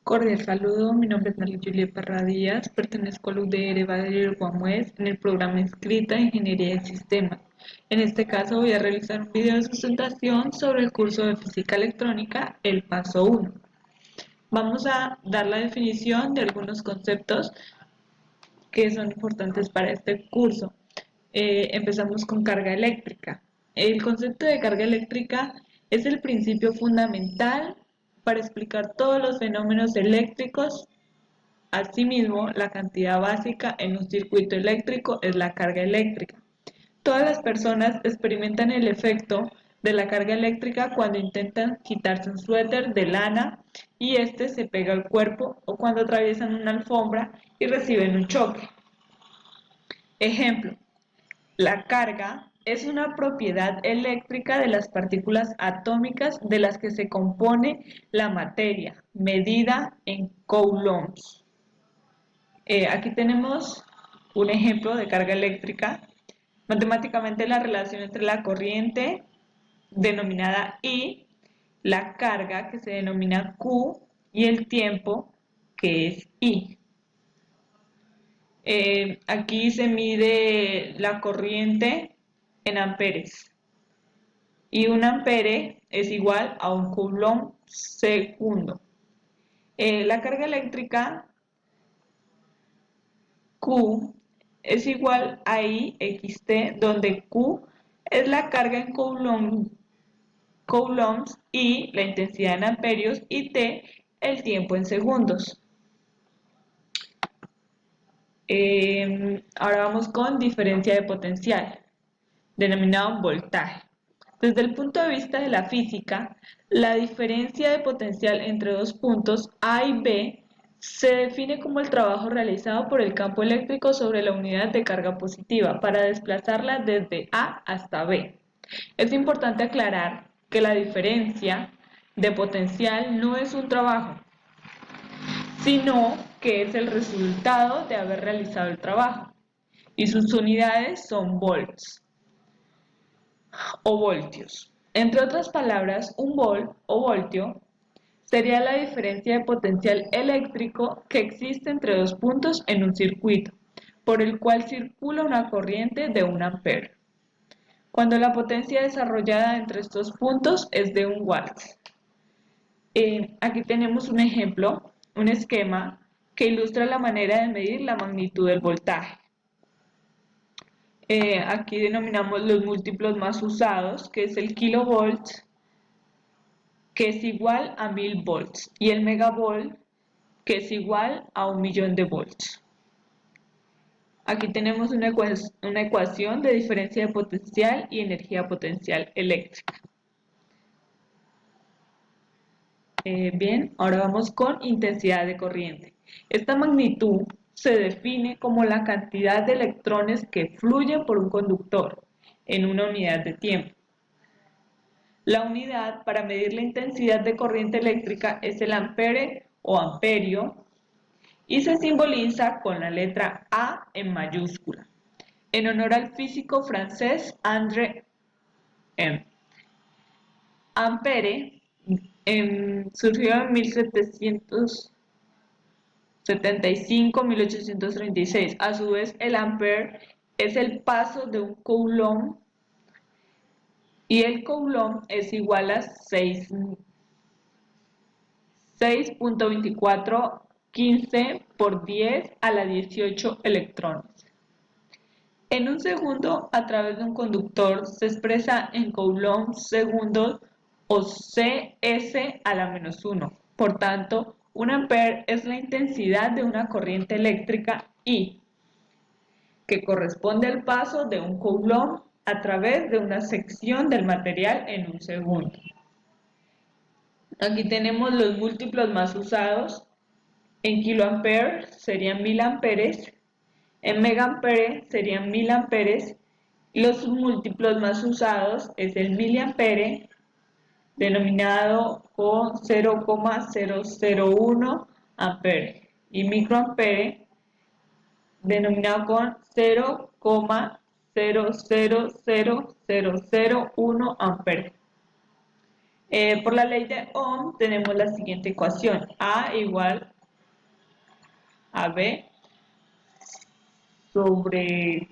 Cordial saludo, mi nombre es María Julia Parra Díaz, pertenezco al UDR Bader Guamués en el programa Inscrita Ingeniería de Sistemas. En este caso voy a realizar un video de sustentación sobre el curso de Física Electrónica, el paso 1. Vamos a dar la definición de algunos conceptos que son importantes para este curso. Empezamos con carga eléctrica. El concepto de carga eléctrica es el principio fundamental para explicar todos los fenómenos eléctricos. Asimismo, la cantidad básica en un circuito eléctrico es la carga eléctrica. Todas las personas experimentan el efecto de la carga eléctrica cuando intentan quitarse un suéter de lana y este se pega al cuerpo, o cuando atraviesan una alfombra y reciben un choque. Ejemplo: la carga es una propiedad eléctrica de las partículas atómicas de las que se compone la materia, medida en coulombs. Aquí tenemos un ejemplo de carga eléctrica. Matemáticamente, la relación entre la corriente, denominada I, la carga, que se denomina Q, y el tiempo, que es I. Aquí se mide la corriente en amperes, y un ampere es igual a un coulomb segundo. La carga eléctrica Q es igual a IXT, donde Q es la carga en coulombs, y la intensidad en amperios, y T el tiempo en segundos. Ahora vamos con diferencia de potencial, denominado voltaje. Desde el punto de vista de la física, la diferencia de potencial entre dos puntos A y B se define como el trabajo realizado por el campo eléctrico sobre la unidad de carga positiva para desplazarla desde A hasta B. Es importante aclarar que la diferencia de potencial no es un trabajo, sino que es el resultado de haber realizado el trabajo, y sus unidades son volts o voltios. Entre otras palabras, un volt o voltio sería la diferencia de potencial eléctrico que existe entre dos puntos en un circuito, por el cual circula una corriente de 1 ampere, cuando la potencia desarrollada entre estos puntos es de 1 watt. Aquí tenemos un ejemplo, un esquema que ilustra la manera de medir la magnitud del voltaje. Aquí denominamos los múltiplos más usados, que es el kilovolt, que es igual a 1000 volts, y el megavolt, que es igual a 1.000.000 de volts. Aquí tenemos una ecuación de diferencia de potencial y energía potencial eléctrica. Bien, ahora vamos con intensidad de corriente. Esta magnitud se define como la cantidad de electrones que fluyen por un conductor en una unidad de tiempo. La unidad para medir la intensidad de corriente eléctrica es el ampere o amperio, y se simboliza con la letra A en mayúscula, en honor al físico francés André M. Ampere surgió en 1775-1836. A su vez, el ampere es el paso de un coulomb, y el coulomb es igual a 6.2415 por 10 a la 18 electrones. En un segundo, a través de un conductor, se expresa en coulombs segundos, o Cs a la menos 1. Por tanto, un ampere es la intensidad de una corriente eléctrica I, que corresponde al paso de un coulomb a través de una sección del material en un segundo. Aquí tenemos los múltiplos más usados. En kiloampere serían 1000 amperes, en megaampere serían 1000 amperes, y los múltiplos más usados es el miliampere, denominado con 0,001 ampere, y microampere, denominado con 0,000001 ampere. Por la ley de Ohm tenemos la siguiente ecuación: A igual a B sobre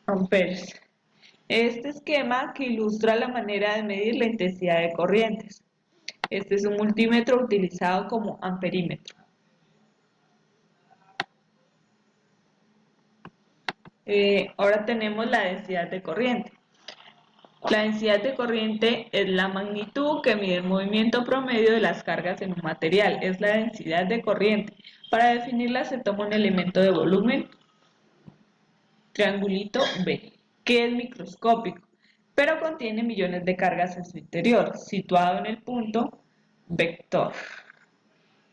amperes. Este esquema que ilustra la manera de medir la intensidad de corrientes. Este es un multímetro utilizado como amperímetro. Ahora tenemos la densidad de corriente. La densidad de corriente es la magnitud que mide el movimiento promedio de las cargas en un material. Es la densidad de corriente. Para definirla se toma un elemento de volumen, triangulito B, que es microscópico, pero contiene millones de cargas en su interior, situado en el punto vector.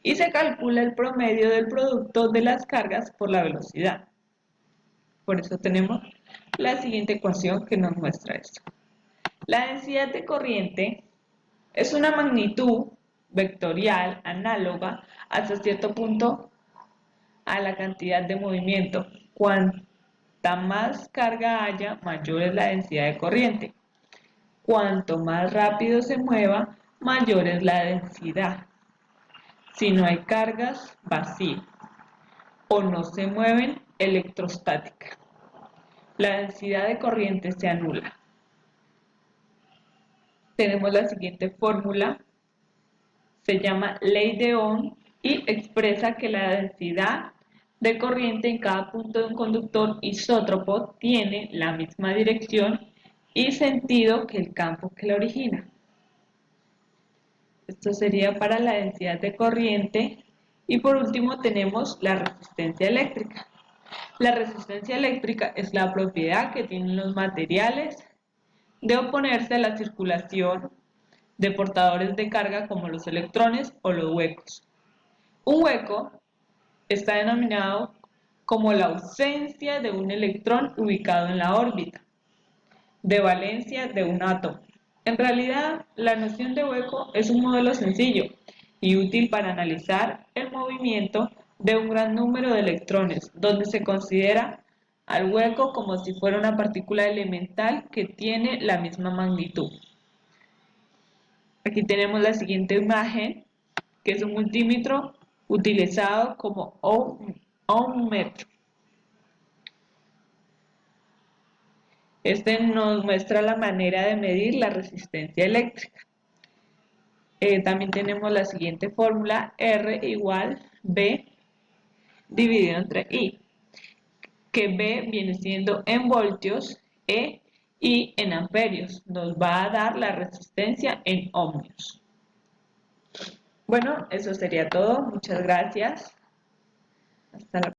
Y se calcula el promedio del producto de las cargas por la velocidad. Por eso tenemos la siguiente ecuación que nos muestra esto. La densidad de corriente es una magnitud vectorial análoga hasta cierto punto a la cantidad de movimiento. Cuanta más carga haya, mayor es la densidad de corriente. Cuanto más rápido se mueva, mayor es la densidad. Si no hay cargas, vacío. O no se mueven, electrostática. La densidad de corriente se anula. Tenemos la siguiente fórmula, se llama ley de Ohm y expresa que la densidad de corriente en cada punto de un conductor isótropo tiene la misma dirección y sentido que el campo que la origina. Esto sería para la densidad de corriente. Y por último tenemos la resistencia eléctrica. La resistencia eléctrica es la propiedad que tienen los materiales de oponerse a la circulación de portadores de carga como los electrones o los huecos. Un hueco está denominado como la ausencia de un electrón ubicado en la órbita de valencia de un átomo. En realidad, la noción de hueco es un modelo sencillo y útil para analizar el movimiento de un gran número de electrones, donde se considera al hueco como si fuera una partícula elemental que tiene la misma magnitud. Aquí tenemos la siguiente imagen, que es un multímetro utilizado como ohmmetro. Este nos muestra la manera de medir la resistencia eléctrica. También tenemos la siguiente fórmula, R igual B dividido entre I, que B viene siendo en voltios, E y en amperios. Nos va a dar la resistencia en ohmios. Bueno, eso sería todo. Muchas gracias. Hasta la próxima.